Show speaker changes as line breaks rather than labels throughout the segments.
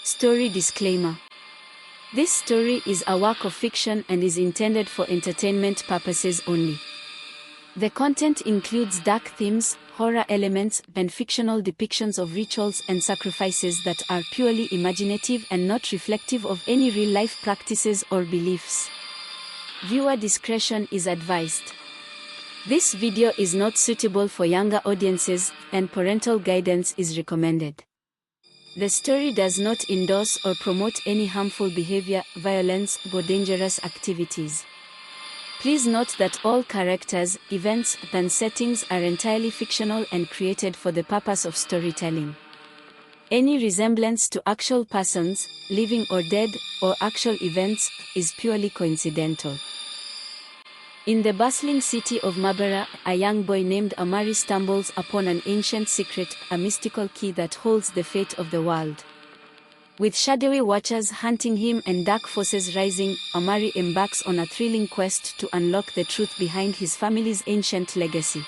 Story disclaimer. This story is a work of fiction and is intended for entertainment purposes only. The content includes dark themes, horror elements, and fictional depictions of rituals and sacrifices that are purely imaginative and not reflective of any real-life practices or beliefs. Viewer discretion is advised. This video is not suitable for younger audiences, and parental guidance is recommended. The story does not endorse or promote any harmful behavior, violence, or dangerous activities. Please note that all characters, events, and settings are entirely fictional and created for the purpose of storytelling. Any resemblance to actual persons, living or dead, or actual events, is purely coincidental. In the bustling city of Mabara, a young boy named Amari stumbles upon an ancient secret, a mystical key that holds the fate of the world. With shadowy watchers hunting him and dark forces rising, Amari embarks on a thrilling quest to unlock the truth behind his family's ancient legacy.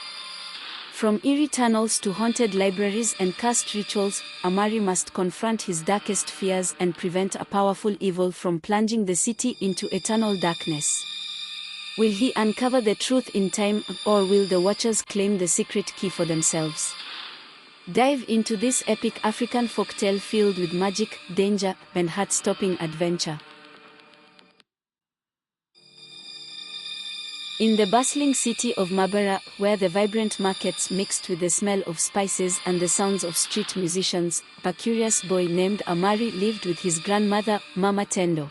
From eerie tunnels to haunted libraries and cursed rituals, Amari must confront his darkest fears and prevent a powerful evil from plunging the city into eternal darkness. Will he uncover the truth in time, or will the Watchers claim the secret key for themselves? Dive into this epic African folktale filled with magic, danger, and heart-stopping adventure. In the bustling city of Mabara, where the vibrant markets mixed with the smell of spices and the sounds of street musicians, a curious boy named Amari lived with his grandmother, Mama Tendo.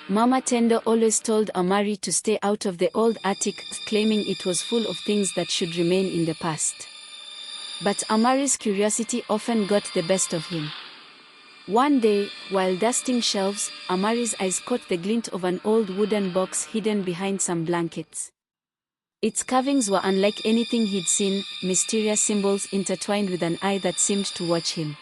Mama Tendo always told Amari to stay out of the old attic, claiming it was full of things that should remain in the past. But Amari's curiosity often got the best of him. One day, while dusting shelves, Amari's eyes caught the glint of an old wooden box hidden behind some blankets. Its carvings were unlike anything he'd seen, mysterious symbols intertwined with an eye that seemed to watch him.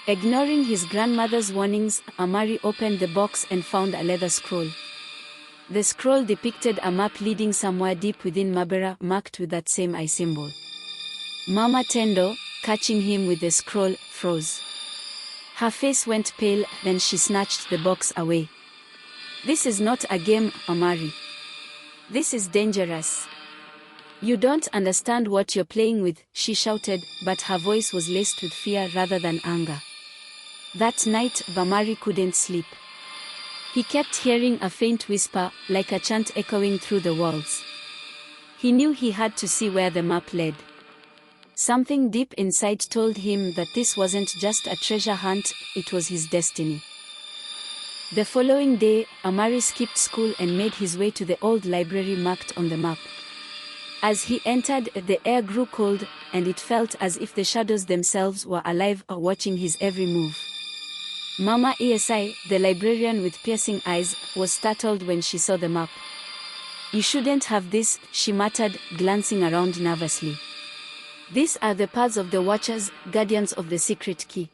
Ignoring his grandmother's warnings, Amari opened the box and found a leather scroll. The scroll depicted a map leading somewhere deep within Mabara, marked with that same eye symbol. Mama Tendo, catching him with the scroll, froze. Her face went pale, then she snatched the box away. "This is not a game, Amari. This is dangerous. You don't understand what you're playing with," she shouted, but her voice was laced with fear rather than anger. That night, Amari couldn't sleep. He kept hearing a faint whisper, like a chant echoing through the walls. He knew he had to see where the map led. Something deep inside told him that this wasn't just a treasure hunt, it was his destiny. The following day, Amari skipped school and made his way to the old library marked on the map. As he entered, the air grew cold, and it felt as if the shadows themselves were alive, watching his every move. Mama Esi, the librarian with piercing eyes, was startled when she saw the map. "You shouldn't have this," she muttered, glancing around nervously. "These are the paths of the Watchers, guardians of the secret key.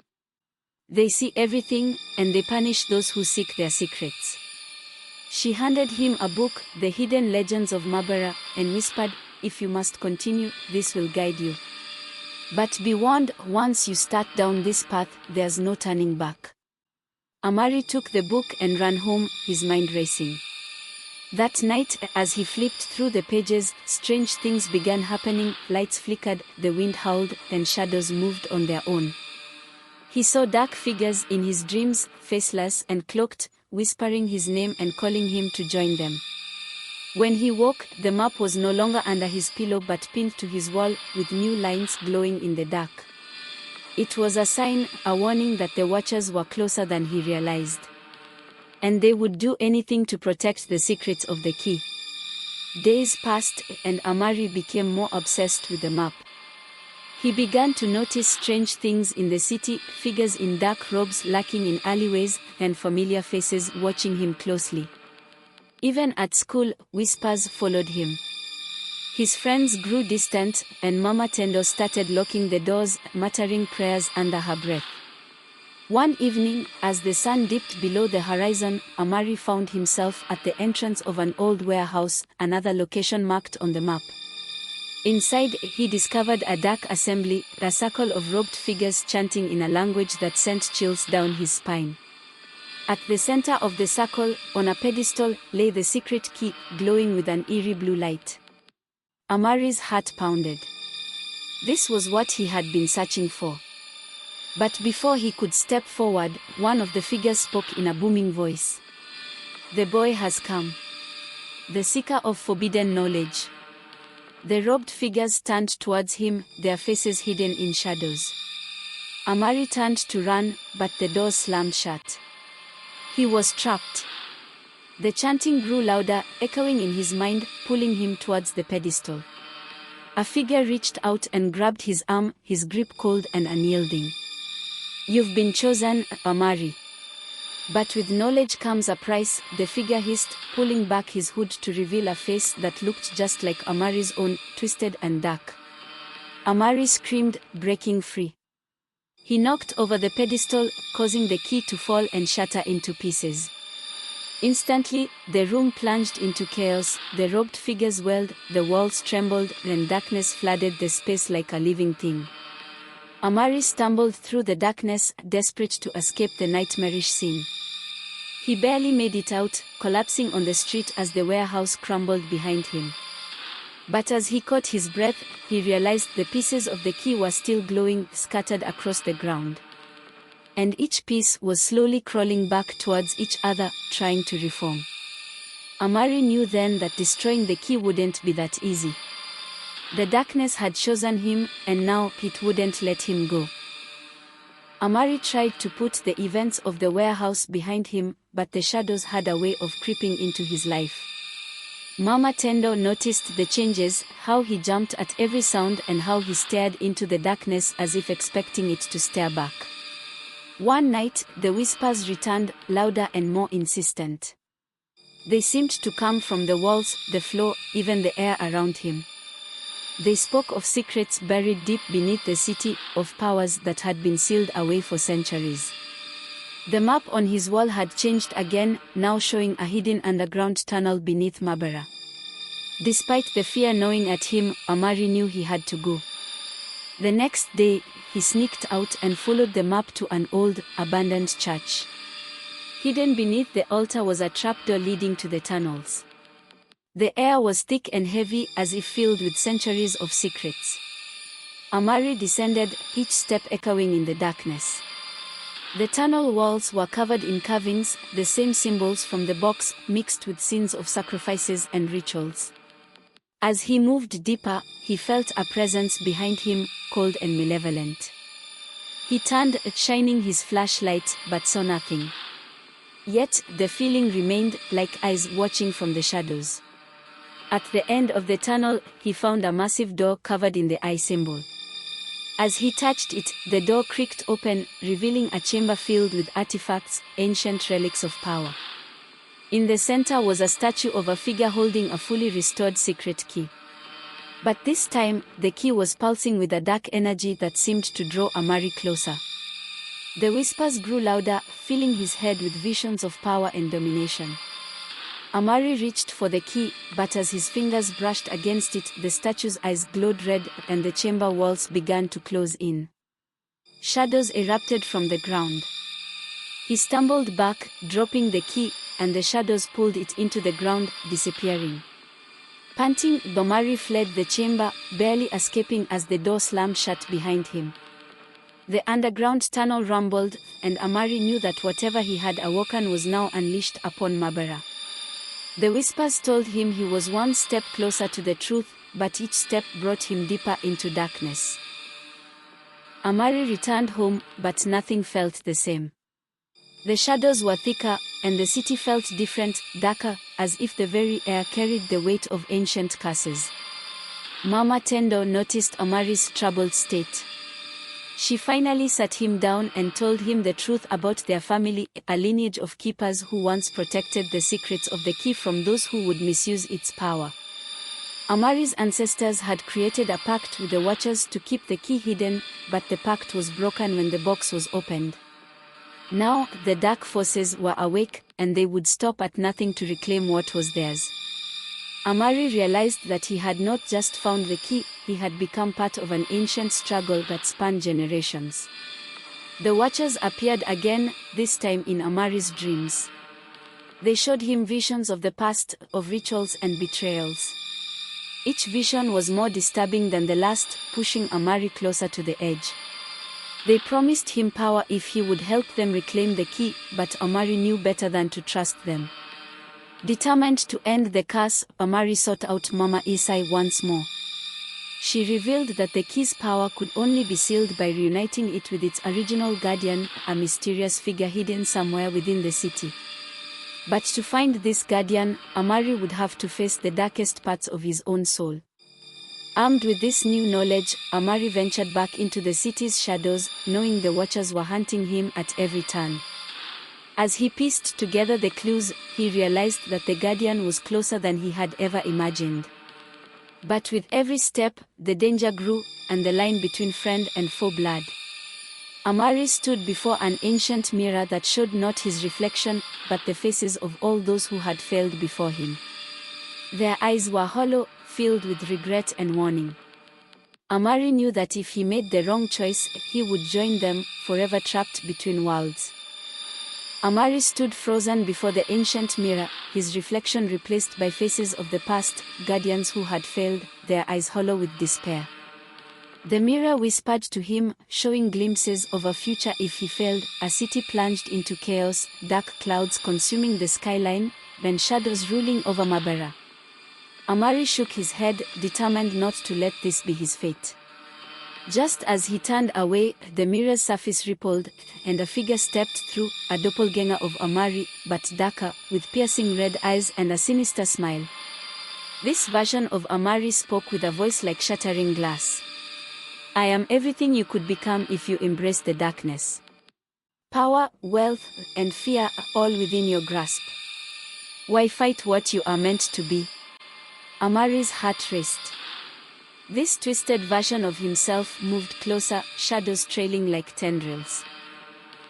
They see everything, and they punish those who seek their secrets." She handed him a book, The Hidden Legends of Mabara, and whispered, "If you must continue, this will guide you. But be warned, once you start down this path, there's no turning back." Amari took the book and ran home, his mind racing. That night, as he flipped through the pages, strange things began happening. Lights flickered, the wind howled, and shadows moved on their own. He saw dark figures in his dreams, faceless and cloaked, whispering his name and calling him to join them. When he woke, the map was no longer under his pillow but pinned to his wall, with new lines glowing in the dark. It was a sign, a warning that the Watchers were closer than he realized. And they would do anything to protect the secrets of the key. Days passed, and Amari became more obsessed with the map. He began to notice strange things in the city, figures in dark robes lurking in alleyways, and familiar faces watching him closely. Even at school, whispers followed him. His friends grew distant, and Mama Tendo started locking the doors, muttering prayers under her breath. One evening, as the sun dipped below the horizon, Amari found himself at the entrance of an old warehouse, another location marked on the map. Inside, he discovered a dark assembly, a circle of robed figures chanting in a language that sent chills down his spine. At the center of the circle, on a pedestal, lay the secret key, glowing with an eerie blue light. Amari's heart pounded. This was what he had been searching for. But before he could step forward, one of the figures spoke in a booming voice. "The boy has come. The seeker of forbidden knowledge." The robed figures turned towards him, their faces hidden in shadows. Amari turned to run, but the door slammed shut. He was trapped. The chanting grew louder, echoing in his mind, pulling him towards the pedestal. A figure reached out and grabbed his arm, his grip cold and unyielding. "You've been chosen, Amari. But with knowledge comes a price," the figure hissed, pulling back his hood to reveal a face that looked just like Amari's own, twisted and dark. Amari screamed, breaking free. He knocked over the pedestal, causing the key to fall and shatter into pieces. Instantly, the room plunged into chaos, the robed figures wailed, the walls trembled, and darkness flooded the space like a living thing. Amari stumbled through the darkness, desperate to escape the nightmarish scene. He barely made it out, collapsing on the street as the warehouse crumbled behind him. But as he caught his breath, he realized the pieces of the key were still glowing, scattered across the ground. And each piece was slowly crawling back towards each other, trying to reform. Amari knew then that destroying the key wouldn't be that easy. The darkness had chosen him, and now it wouldn't let him go. Amari tried to put the events of the warehouse behind him, but the shadows had a way of creeping into his life. Mama Tendo noticed the changes, how he jumped at every sound and how he stared into the darkness as if expecting it to stare back. One night, the whispers returned, louder and more insistent. They seemed to come from the walls, the floor, even the air around him. They spoke of secrets buried deep beneath the city, of powers that had been sealed away for centuries. The map on his wall had changed again, now showing a hidden underground tunnel beneath Mabara. Despite the fear gnawing at him, Amari knew he had to go. The next day, he sneaked out and followed the map to an old, abandoned church. Hidden beneath the altar was a trapdoor leading to the tunnels. The air was thick and heavy, as if filled with centuries of secrets. Amari descended, each step echoing in the darkness. The tunnel walls were covered in carvings, the same symbols from the box, mixed with scenes of sacrifices and rituals. As he moved deeper, he felt a presence behind him, cold and malevolent. He turned, shining his flashlight, but saw nothing. Yet, the feeling remained, like eyes watching from the shadows. At the end of the tunnel, he found a massive door covered in the eye symbol. As he touched it, the door creaked open, revealing a chamber filled with artifacts, ancient relics of power. In the center was a statue of a figure holding a fully restored secret key. But this time, the key was pulsing with a dark energy that seemed to draw Amari closer. The whispers grew louder, filling his head with visions of power and domination. Amari reached for the key, but as his fingers brushed against it, the statue's eyes glowed red, and the chamber walls began to close in. Shadows erupted from the ground. He stumbled back, dropping the key, and the shadows pulled it into the ground, disappearing. Panting, Amari fled the chamber, barely escaping as the door slammed shut behind him. The underground tunnel rumbled, and Amari knew that whatever he had awoken was now unleashed upon Mabara. The whispers told him he was one step closer to the truth, but each step brought him deeper into darkness. Amari returned home, but nothing felt the same. The shadows were thicker, and the city felt different, darker, as if the very air carried the weight of ancient curses. Mama Tendo noticed Amari's troubled state. She finally sat him down and told him the truth about their family, a lineage of keepers who once protected the secrets of the key from those who would misuse its power. Amari's ancestors had created a pact with the Watchers to keep the key hidden, but the pact was broken when the box was opened. Now, the dark forces were awake, and they would stop at nothing to reclaim what was theirs. Amari realized that he had not just found the key, he had become part of an ancient struggle that spanned generations. The Watchers appeared again, this time in Amari's dreams. They showed him visions of the past, of rituals and betrayals. Each vision was more disturbing than the last, pushing Amari closer to the edge. They promised him power if he would help them reclaim the key, but Amari knew better than to trust them. Determined to end the curse, Amari sought out Mama Isai once more. She revealed that the key's power could only be sealed by reuniting it with its original guardian, a mysterious figure hidden somewhere within the city. But to find this guardian, Amari would have to face the darkest parts of his own soul. Armed with this new knowledge, Amari ventured back into the city's shadows, knowing the Watchers were hunting him at every turn. As he pieced together the clues, he realized that the guardian was closer than he had ever imagined. But with every step, the danger grew, and the line between friend and foe blurred. Amari stood before an ancient mirror that showed not his reflection, but the faces of all those who had failed before him. Their eyes were hollow, filled with regret and warning. Amari knew that if he made the wrong choice, he would join them, forever trapped between worlds. Amari stood frozen before the ancient mirror, his reflection replaced by faces of the past, guardians who had failed, their eyes hollow with despair. The mirror whispered to him, showing glimpses of a future if he failed, a city plunged into chaos, dark clouds consuming the skyline, then shadows ruling over Mabara. Amari shook his head, determined not to let this be his fate. Just as he turned away, the mirror's surface rippled, and a figure stepped through, a doppelganger of Amari, but darker, with piercing red eyes and a sinister smile. This version of Amari spoke with a voice like shattering glass. I am everything you could become if you embrace the darkness. Power, wealth, and fear are all within your grasp. Why fight what you are meant to be? Amari's heart raced. This twisted version of himself moved closer, shadows trailing like tendrils.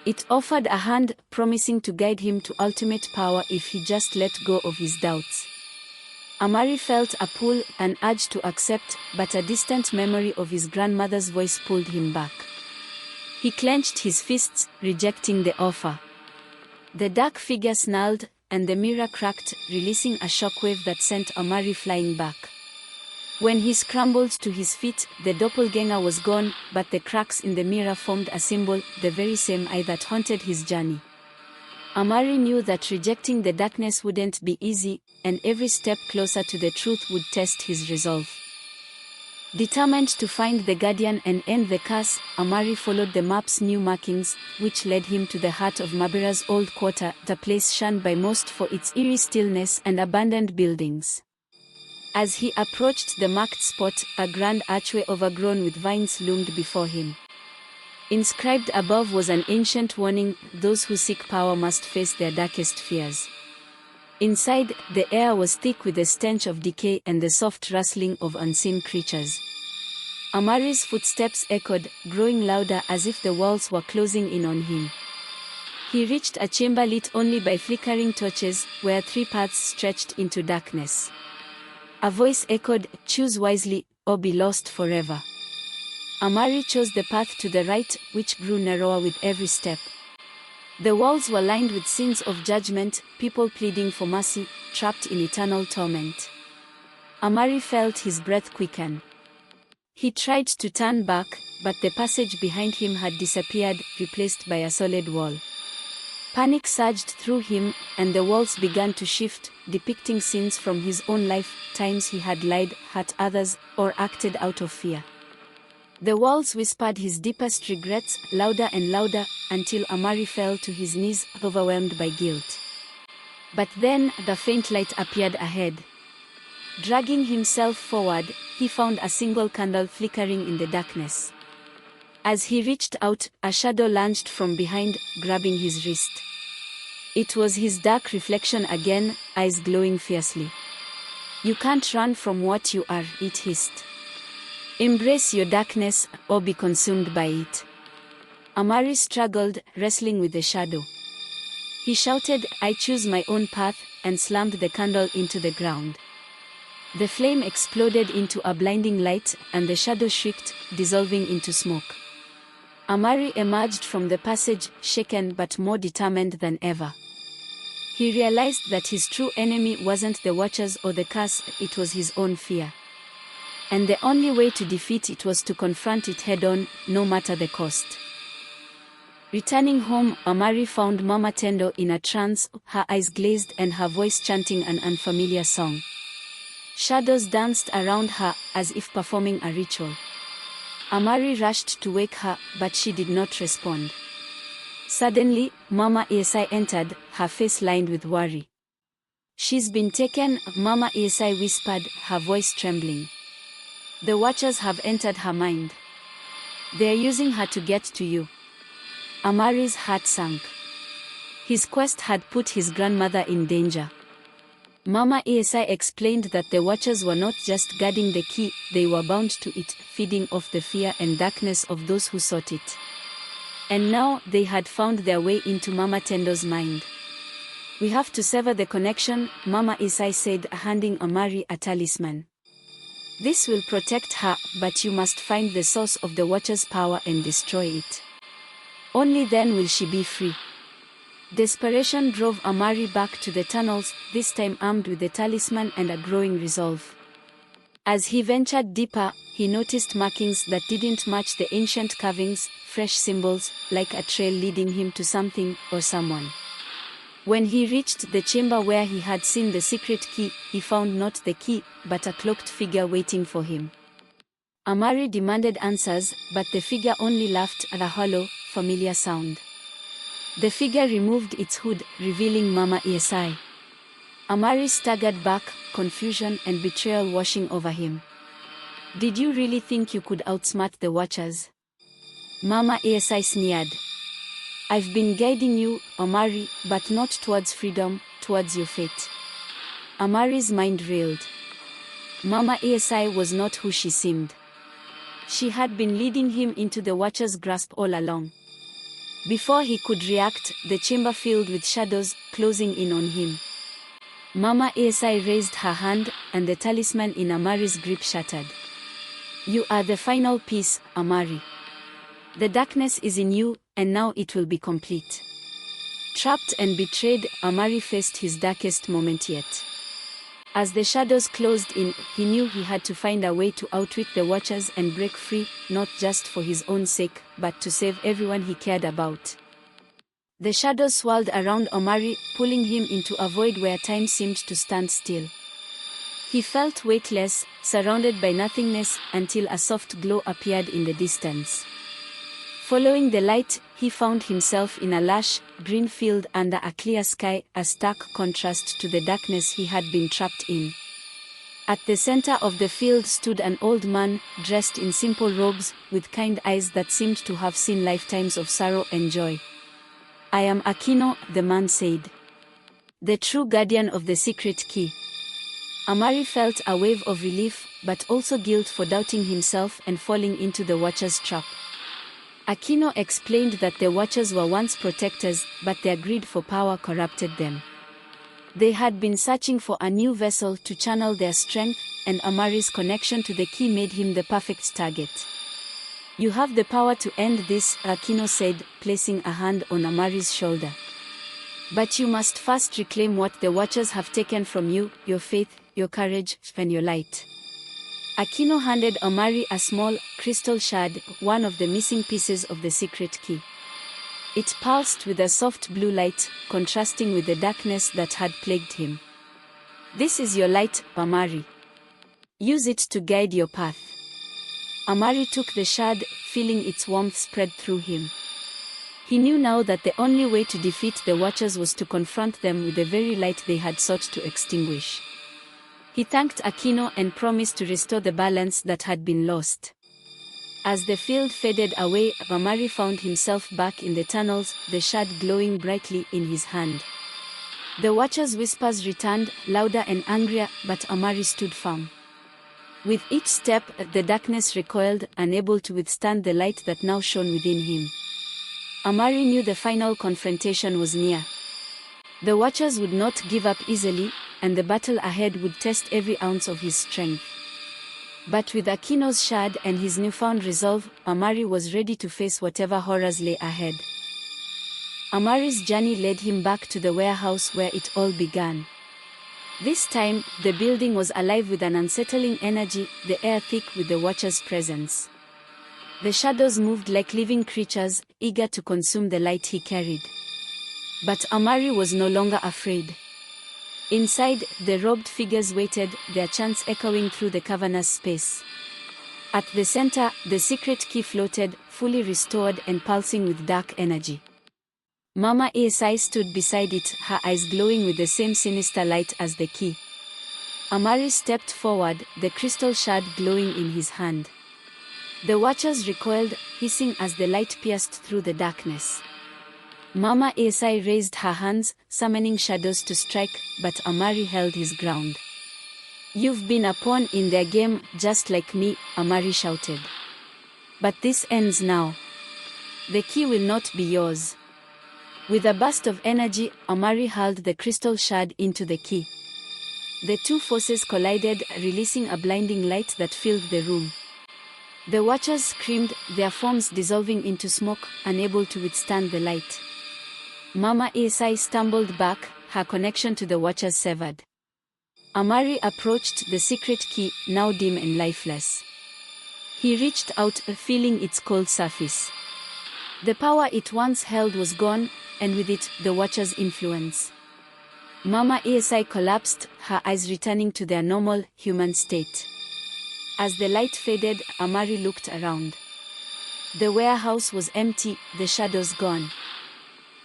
It offered a hand, promising to guide him to ultimate power if he just let go of his doubts. Amari felt a pull, an urge to accept, but a distant memory of his grandmother's voice pulled him back. He clenched his fists, rejecting the offer. The dark figure snarled, and the mirror cracked, releasing a shockwave that sent Amari flying back. When he scrambled to his feet, the doppelganger was gone, but the cracks in the mirror formed a symbol, the very same eye that haunted his journey. Amari knew that rejecting the darkness wouldn't be easy, and every step closer to the truth would test his resolve. Determined to find the guardian and end the curse, Amari followed the map's new markings, which led him to the heart of Mabara's old quarter, the place shunned by most for its eerie stillness and abandoned buildings. As he approached the marked spot, a grand archway overgrown with vines loomed before him. Inscribed above was an ancient warning, those who seek power must face their darkest fears. Inside, the air was thick with the stench of decay and the soft rustling of unseen creatures. Amari's footsteps echoed, growing louder as if the walls were closing in on him. He reached a chamber lit only by flickering torches, where 3 paths stretched into darkness. A voice echoed, "Choose wisely, or be lost forever." Amari chose the path to the right, which grew narrower with every step. The walls were lined with scenes of judgment, people pleading for mercy, trapped in eternal torment. Amari felt his breath quicken. He tried to turn back, but the passage behind him had disappeared, replaced by a solid wall. Panic surged through him, and the walls began to shift, depicting scenes from his own life, times he had lied, hurt others, or acted out of fear. The walls whispered his deepest regrets, louder and louder, until Amari fell to his knees, overwhelmed by guilt. But then, the faint light appeared ahead. Dragging himself forward, he found a single candle flickering in the darkness. As he reached out, a shadow lunged from behind, grabbing his wrist. It was his dark reflection again, eyes glowing fiercely. "You can't run from what you are," it hissed. "Embrace your darkness, or be consumed by it." Amari struggled, wrestling with the shadow. He shouted, "I choose my own path," and slammed the candle into the ground. The flame exploded into a blinding light, and the shadow shrieked, dissolving into smoke. Amari emerged from the passage, shaken but more determined than ever. He realized that his true enemy wasn't the Watchers or the curse, it was his own fear. And the only way to defeat it was to confront it head-on, no matter the cost. Returning home, Amari found Mama Tendo in a trance, her eyes glazed and her voice chanting an unfamiliar song. Shadows danced around her, as if performing a ritual. Amari rushed to wake her, but she did not respond. Suddenly, Mama Esai entered, her face lined with worry. "She's been taken," Mama Esai whispered, her voice trembling. "The Watchers have entered her mind. They're using her to get to you." Amari's heart sank. His quest had put his grandmother in danger. Mama Esai explained that the Watchers were not just guarding the key, they were bound to it, feeding off the fear and darkness of those who sought it. And now, they had found their way into Mama Tendo's mind. "We have to sever the connection," Mama Esai said, handing Amari a talisman. "This will protect her, but you must find the source of the Watcher's power and destroy it. Only then will she be free." Desperation drove Amari back to the tunnels, this time armed with the talisman and a growing resolve. As he ventured deeper, he noticed markings that didn't match the ancient carvings, fresh symbols, like a trail leading him to something or someone. When he reached the chamber where he had seen the secret key, he found not the key, but a cloaked figure waiting for him. Amari demanded answers, but the figure only laughed at a hollow, familiar sound. The figure removed its hood, revealing Mama Esai. Amari staggered back, confusion and betrayal washing over him. "Did you really think you could outsmart the Watchers?" Mama Esai sneered. "I've been guiding you, Amari, but not towards freedom, towards your fate." Amari's mind reeled. Mama Esai was not who she seemed. She had been leading him into the Watcher's grasp all along. Before he could react, the chamber filled with shadows, closing in on him. Mama Esai raised her hand, and the talisman in Amari's grip shattered. "You are the final piece, Amari. The darkness is in you, and now it will be complete." Trapped and betrayed, Amari faced his darkest moment yet. As the shadows closed in, he knew he had to find a way to outwit the Watchers and break free, not just for his own sake, but to save everyone he cared about. The shadows swirled around Amari, pulling him into a void where time seemed to stand still. He felt weightless, surrounded by nothingness, until a soft glow appeared in the distance. Following the light, he found himself in a lush, green field under a clear sky, a stark contrast to the darkness he had been trapped in. At the center of the field stood an old man, dressed in simple robes, with kind eyes that seemed to have seen lifetimes of sorrow and joy. "I am Akeno," the man said. "The true guardian of the secret key." Amari felt a wave of relief, but also guilt for doubting himself and falling into the Watcher's trap. Akeno explained that the Watchers were once protectors, but their greed for power corrupted them. They had been searching for a new vessel to channel their strength, and Amari's connection to the key made him the perfect target. "You have the power to end this," Akeno said, placing a hand on Amari's shoulder. "But you must first reclaim what the Watchers have taken from you, your faith, your courage, and your light." Akeno handed Amari a small, crystal shard, one of the missing pieces of the secret key. It pulsed with a soft blue light, contrasting with the darkness that had plagued him. "This is your light, Amari. Use it to guide your path." Amari took the shard, feeling its warmth spread through him. He knew now that the only way to defeat the Watchers was to confront them with the very light they had sought to extinguish. He thanked Akeno and promised to restore the balance that had been lost. As the field faded away, Amari found himself back in the tunnels, the shard glowing brightly in his hand. The Watchers' whispers returned, louder and angrier, but Amari stood firm. With each step, the darkness recoiled, unable to withstand the light that now shone within him. Amari knew the final confrontation was near. The Watchers would not give up easily, and the battle ahead would test every ounce of his strength. But with Akeno's shard and his newfound resolve, Amari was ready to face whatever horrors lay ahead. Amari's journey led him back to the warehouse where it all began. This time, the building was alive with an unsettling energy, the air thick with the Watcher's presence. The shadows moved like living creatures, eager to consume the light he carried. But Amari was no longer afraid. Inside, the robed figures waited, their chants echoing through the cavernous space. At the center, the secret key floated, fully restored and pulsing with dark energy. Mama Esai stood beside it, her eyes glowing with the same sinister light as the key. Amari stepped forward, the crystal shard glowing in his hand. The Watchers recoiled, hissing as the light pierced through the darkness. Mama Esai raised her hands, summoning shadows to strike, but Amari held his ground. "You've been a pawn in their game, just like me," Amari shouted. "But this ends now. The key will not be yours." With a burst of energy, Amari hurled the crystal shard into the key. The two forces collided, releasing a blinding light that filled the room. The Watchers screamed, their forms dissolving into smoke, unable to withstand the light. Mama Esai stumbled back, her connection to the Watchers severed. Amari approached the secret key, now dim and lifeless. He reached out, feeling its cold surface. The power it once held was gone, and with it, the Watcher's influence. Mama Esai collapsed, her eyes returning to their normal, human state. As the light faded, Amari looked around. The warehouse was empty, the shadows gone.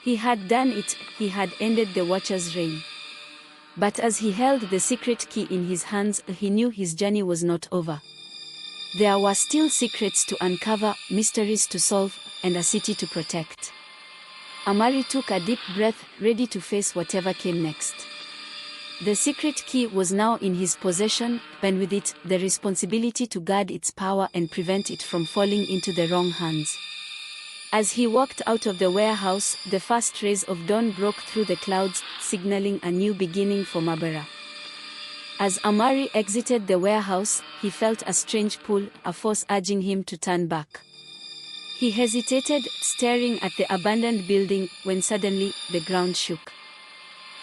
He had done it, he had ended the Watcher's reign. But as he held the secret key in his hands, he knew his journey was not over. There were still secrets to uncover, mysteries to solve, and a city to protect. Amari took a deep breath, ready to face whatever came next. The secret key was now in his possession, and with it, the responsibility to guard its power and prevent it from falling into the wrong hands. As he walked out of the warehouse, the first rays of dawn broke through the clouds, signaling a new beginning for Mabara. As Amari exited the warehouse, he felt a strange pull, a force urging him to turn back. He hesitated, staring at the abandoned building, when suddenly, the ground shook.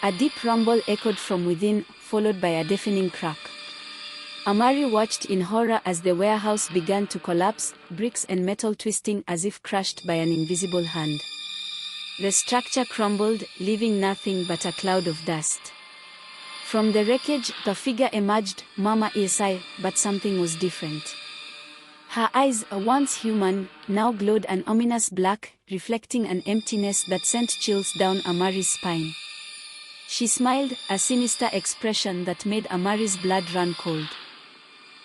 A deep rumble echoed from within, followed by a deafening crack. Amari watched in horror as the warehouse began to collapse, bricks and metal twisting as if crushed by an invisible hand. The structure crumbled, leaving nothing but a cloud of dust. From the wreckage, the figure emerged, Mama Esai, but something was different. Her eyes, once human, now glowed an ominous black, reflecting an emptiness that sent chills down Amari's spine. She smiled, a sinister expression that made Amari's blood run cold.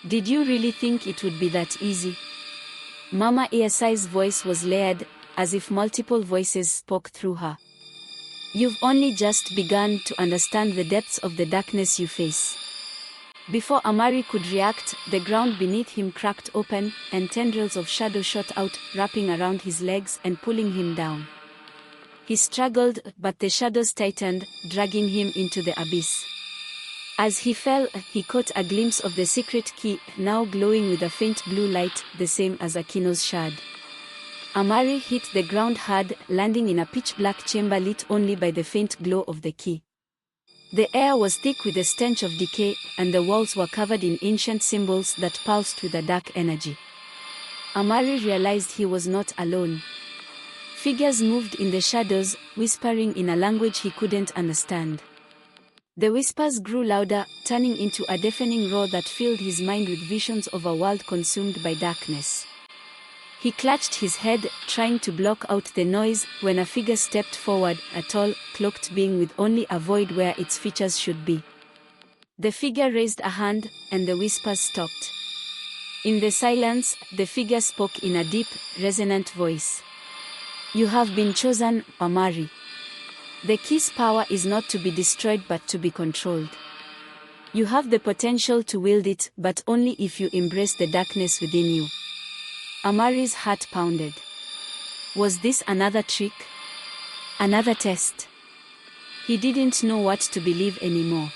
"Did you really think it would be that easy?" Mama Esai's voice was layered, as if multiple voices spoke through her. "You've only just begun to understand the depths of the darkness you face." Before Amari could react, the ground beneath him cracked open, and tendrils of shadow shot out, wrapping around his legs and pulling him down. He struggled, but the shadows tightened, dragging him into the abyss. As he fell, he caught a glimpse of the secret key, now glowing with a faint blue light, the same as Akeno's shard. Amari hit the ground hard, landing in a pitch-black chamber lit only by the faint glow of the key. The air was thick with the stench of decay, and the walls were covered in ancient symbols that pulsed with a dark energy. Amari realized he was not alone. Figures moved in the shadows, whispering in a language he couldn't understand. The whispers grew louder, turning into a deafening roar that filled his mind with visions of a world consumed by darkness. He clutched his head, trying to block out the noise, when a figure stepped forward, a tall, cloaked being with only a void where its features should be. The figure raised a hand, and the whispers stopped. In the silence, the figure spoke in a deep, resonant voice. "You have been chosen, Amari. The key's power is not to be destroyed but to be controlled. You have the potential to wield it, but only if you embrace the darkness within you." Amari's heart pounded. Was this another trick? Another test? He didn't know what to believe anymore.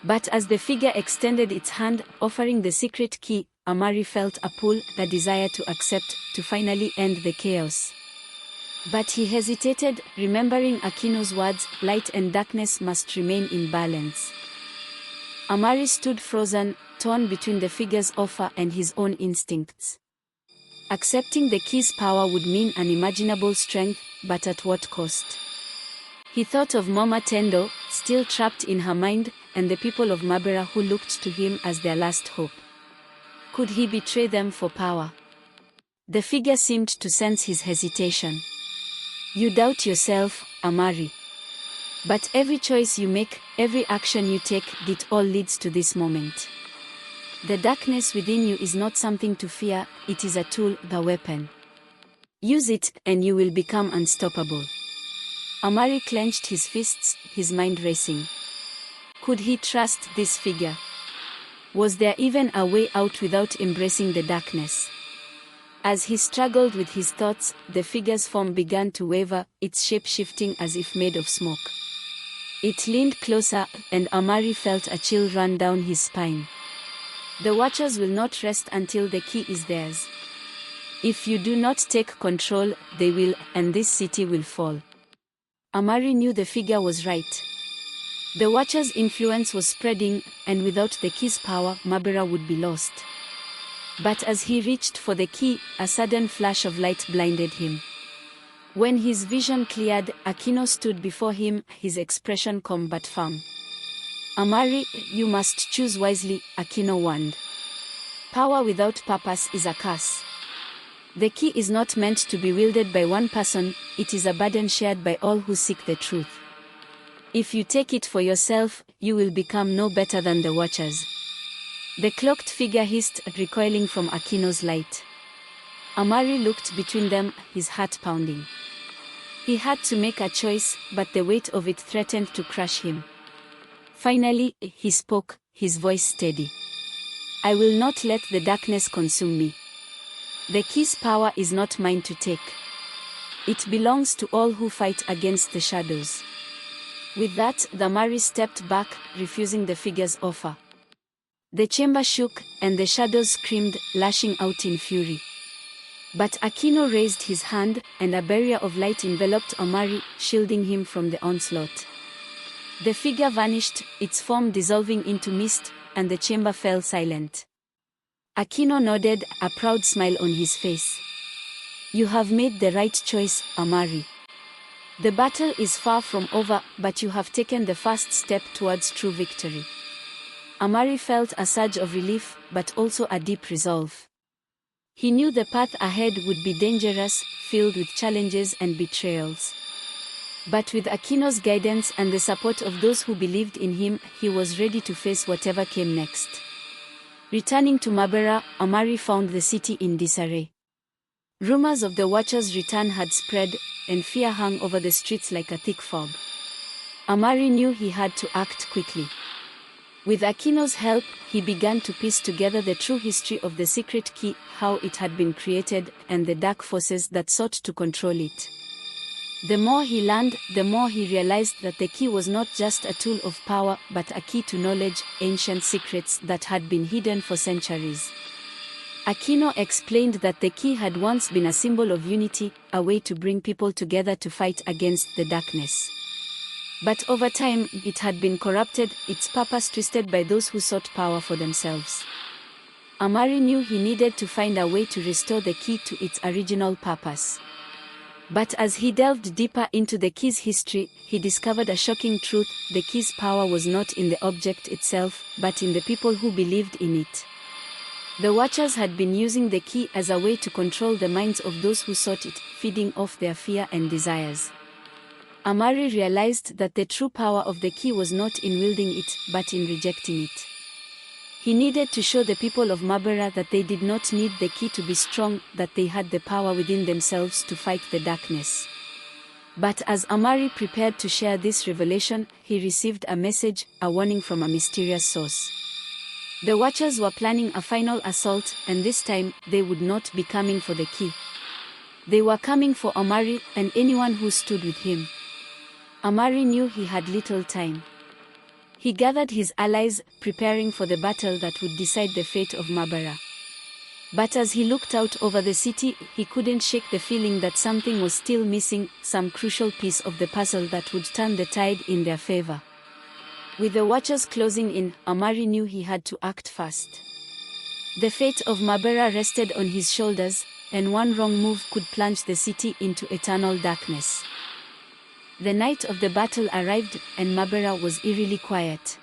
But as the figure extended its hand, offering the secret key, Amari felt a pull, the desire to accept, to finally end the chaos. But he hesitated, remembering Akeno's words, light and darkness must remain in balance. Amari stood frozen, torn between the figure's offer and his own instincts. Accepting the key's power would mean unimaginable strength, but at what cost? He thought of Mama Tendo, still trapped in her mind, and the people of Mabara who looked to him as their last hope. Could he betray them for power? The figure seemed to sense his hesitation. You doubt yourself, Amari. But every choice you make, every action you take, it all leads to this moment. The darkness within you is not something to fear, it is a tool, the weapon. Use it, and you will become unstoppable. Amari clenched his fists, his mind racing. Could he trust this figure? Was there even a way out without embracing the darkness? As he struggled with his thoughts, the figure's form began to waver, its shape shifting as if made of smoke. It leaned closer, and Amari felt a chill run down his spine. The Watchers will not rest until the key is theirs. If you do not take control, they will, and this city will fall. Amari knew the figure was right. The Watcher's influence was spreading, and without the key's power, Mabara would be lost. But as he reached for the key, a sudden flash of light blinded him. When his vision cleared, Akeno stood before him, his expression calm but firm. Amari, you must choose wisely, Akeno warned. Power without purpose is a curse. The key is not meant to be wielded by one person, it is a burden shared by all who seek the truth. If you take it for yourself, you will become no better than the Watchers. The cloaked figure hissed, recoiling from Akeno's light. Amari looked between them, his heart pounding. He had to make a choice, but the weight of it threatened to crush him. Finally, he spoke, his voice steady. I will not let the darkness consume me. The key's power is not mine to take. It belongs to all who fight against the shadows. With that, the Amari stepped back, refusing the figure's offer. The chamber shook, and the shadows screamed, lashing out in fury. But Akeno raised his hand, and a barrier of light enveloped Amari, shielding him from the onslaught. The figure vanished, its form dissolving into mist, and the chamber fell silent. Akeno nodded, a proud smile on his face. You have made the right choice, Amari. The battle is far from over, but you have taken the first step towards true victory. Amari felt a surge of relief, but also a deep resolve. He knew the path ahead would be dangerous, filled with challenges and betrayals. But with Akeno's guidance and the support of those who believed in him, he was ready to face whatever came next. Returning to Mabara, Amari found the city in disarray. Rumors of the Watchers' return had spread, and fear hung over the streets like a thick fog. Amari knew he had to act quickly. With Akeno's help, he began to piece together the true history of the secret key, how it had been created, and the dark forces that sought to control it. The more he learned, the more he realized that the key was not just a tool of power, but a key to knowledge, ancient secrets that had been hidden for centuries. Akeno explained that the key had once been a symbol of unity, a way to bring people together to fight against the darkness. But over time, it had been corrupted, its purpose twisted by those who sought power for themselves. Amari knew he needed to find a way to restore the key to its original purpose. But as he delved deeper into the key's history, he discovered a shocking truth: the key's power was not in the object itself, but in the people who believed in it. The Watchers had been using the key as a way to control the minds of those who sought it, feeding off their fear and desires. Amari realized that the true power of the key was not in wielding it, but in rejecting it. He needed to show the people of Mabara that they did not need the key to be strong, that they had the power within themselves to fight the darkness. But as Amari prepared to share this revelation, he received a message, a warning from a mysterious source. The Watchers were planning a final assault, and this time, they would not be coming for the key. They were coming for Amari, and anyone who stood with him. Amari knew he had little time. He gathered his allies, preparing for the battle that would decide the fate of Mabara. But as he looked out over the city, he couldn't shake the feeling that something was still missing, some crucial piece of the puzzle that would turn the tide in their favor. With the watchers closing in, Amari knew he had to act fast. The fate of Mabara rested on his shoulders, and one wrong move could plunge the city into eternal darkness. The night of the battle arrived, and Mabara was eerily quiet.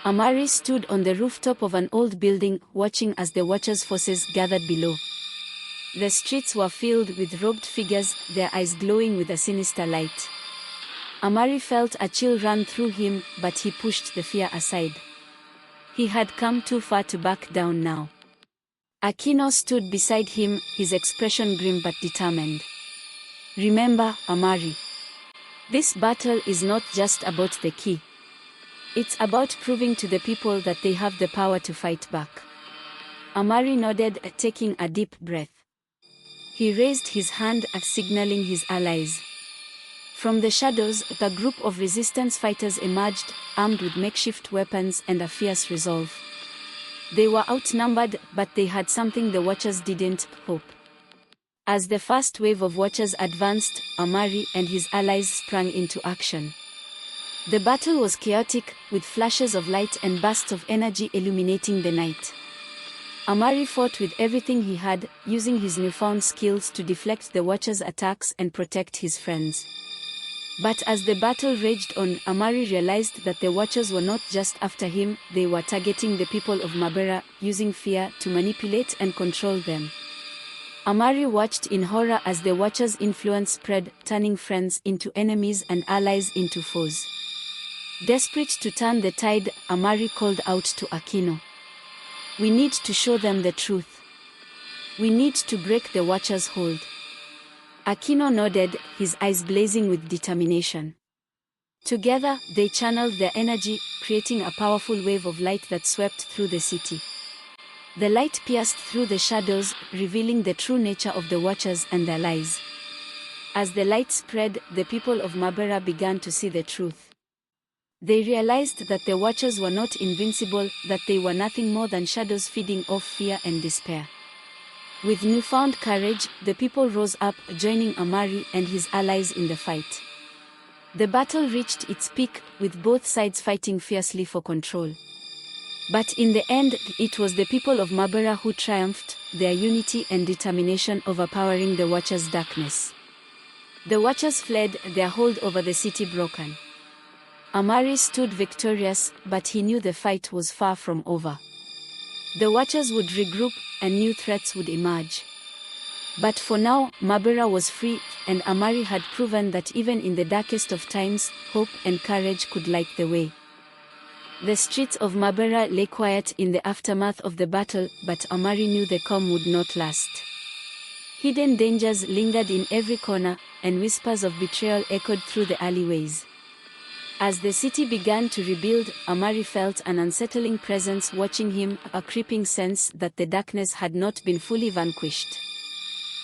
Amari stood on the rooftop of an old building, watching as the Watchers' forces gathered below. The streets were filled with robed figures, their eyes glowing with a sinister light. Amari felt a chill run through him, but he pushed the fear aside. He had come too far to back down now. Akeno stood beside him, his expression grim but determined. "Remember, Amari. This battle is not just about the key. It's about proving to the people that they have the power to fight back." Amari nodded, taking a deep breath. He raised his hand, signaling his allies. From the shadows, a group of resistance fighters emerged, armed with makeshift weapons and a fierce resolve. They were outnumbered, but they had something the Watchers didn't: hope. As the first wave of Watchers advanced, Amari and his allies sprang into action. The battle was chaotic, with flashes of light and bursts of energy illuminating the night. Amari fought with everything he had, using his newfound skills to deflect the Watchers' attacks and protect his friends. But as the battle raged on, Amari realized that the Watchers were not just after him, they were targeting the people of Mabara, using fear to manipulate and control them. Amari watched in horror as the Watchers' influence spread, turning friends into enemies and allies into foes. Desperate to turn the tide, Amari called out to Akeno. "We need to show them the truth. We need to break the Watchers' hold." Akeno nodded, his eyes blazing with determination. Together, they channeled their energy, creating a powerful wave of light that swept through the city. The light pierced through the shadows, revealing the true nature of the Watchers and their lies. As the light spread, the people of Mabara began to see the truth. They realized that the Watchers were not invincible, that they were nothing more than shadows feeding off fear and despair. With newfound courage, the people rose up, joining Amari and his allies in the fight. The battle reached its peak, with both sides fighting fiercely for control. But in the end, it was the people of Mabara who triumphed, their unity and determination overpowering the Watchers' darkness. The Watchers fled, their hold over the city broken. Amari stood victorious, but he knew the fight was far from over. The Watchers would regroup, and new threats would emerge. But for now, Mabara was free, and Amari had proven that even in the darkest of times, hope and courage could light the way. The streets of Mabara lay quiet in the aftermath of the battle, but Amari knew the calm would not last. Hidden dangers lingered in every corner, and whispers of betrayal echoed through the alleyways. As the city began to rebuild, Amari felt an unsettling presence watching him, a creeping sense that the darkness had not been fully vanquished.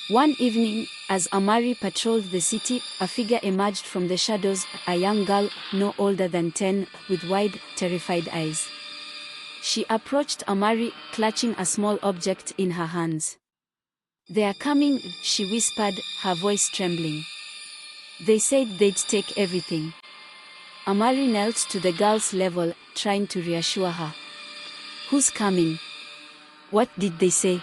One evening, as Amari patrolled the city, a figure emerged from the shadows, a young girl, no older than 10, with wide, terrified eyes. She approached Amari, clutching a small object in her hands. "They are coming," she whispered, her voice trembling. "They said they'd take everything." Amari knelt to the girl's level, trying to reassure her. "Who's coming? What did they say?"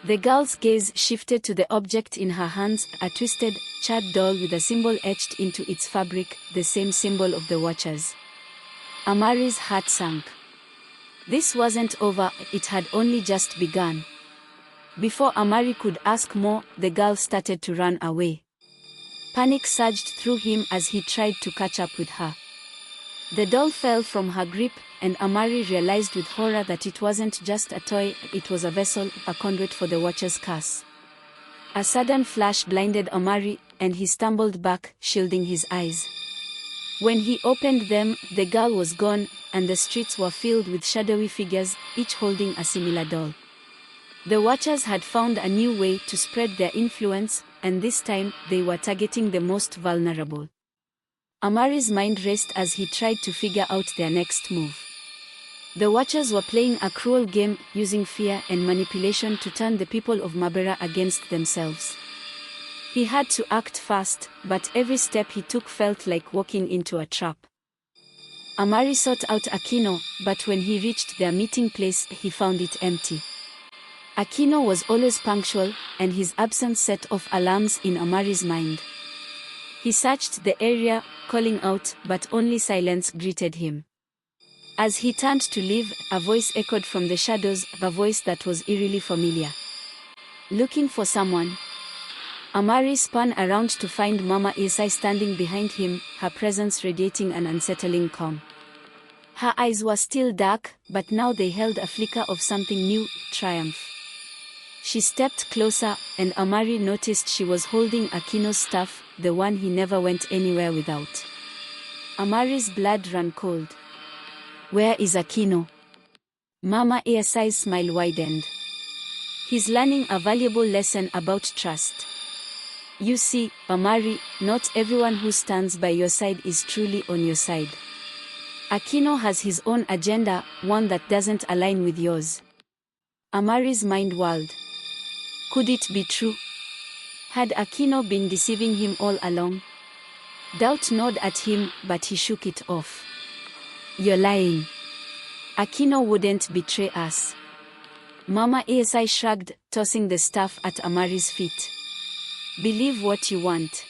The girl's gaze shifted to the object in her hands, a twisted, charred doll with a symbol etched into its fabric, the same symbol of the Watchers. Amari's heart sank. This wasn't over, it had only just begun. Before Amari could ask more, the girl started to run away. Panic surged through him as he tried to catch up with her. The doll fell from her grip, and Amari realized with horror that it wasn't just a toy, it was a vessel, a conduit for the Watcher's curse. A sudden flash blinded Amari, and he stumbled back, shielding his eyes. When he opened them, the girl was gone, and the streets were filled with shadowy figures, each holding a similar doll. The Watchers had found a new way to spread their influence, and this time, they were targeting the most vulnerable. Amari's mind raced as he tried to figure out their next move. The Watchers were playing a cruel game, using fear and manipulation to turn the people of Mabara against themselves. He had to act fast, but every step he took felt like walking into a trap. Amari sought out Akeno, but when he reached their meeting place, he found it empty. Akeno was always punctual, and his absence set off alarms in Amari's mind. He searched the area, calling out, but only silence greeted him. As he turned to leave, a voice echoed from the shadows, a voice that was eerily familiar. Looking for someone? Amari spun around to find Mama Isai standing behind him, her presence radiating an unsettling calm. Her eyes were still dark, but now they held a flicker of something new, triumph. She stepped closer, and Amari noticed she was holding Akeno's staff, the one he never went anywhere without. Amari's blood ran cold. Where is Akeno? Mama Isai's smile widened. He's learning a valuable lesson about trust. You see, Amari, not everyone who stands by your side is truly on your side. Akeno has his own agenda, one that doesn't align with yours. Amari's mind whirled. Could it be true? Had Akeno been deceiving him all along? Doubt gnawed at him, but he shook it off. You're lying. Akeno wouldn't betray us. Mama Isai shrugged, tossing the staff at Amari's feet. Believe what you want.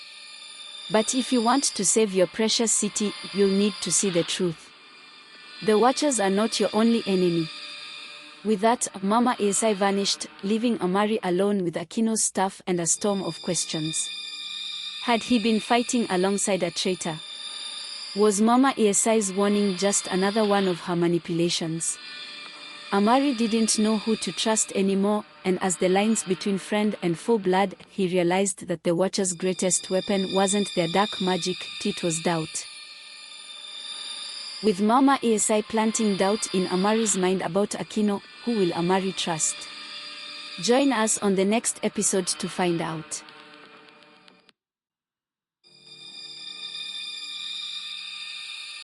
But if you want to save your precious city, you'll need to see the truth. The Watchers are not your only enemy. With that, Mama Isai vanished, leaving Amari alone with Akeno's staff and a storm of questions. Had he been fighting alongside a traitor? Was Mama Isai's warning just another one of her manipulations? Amari didn't know who to trust anymore, and as the lines between friend and foe blurred, he realized that the Watchers' greatest weapon wasn't their dark magic, it was doubt. With Mama Isai planting doubt in Amari's mind about Akeno, who will Amari trust? Join us on the next episode to find out.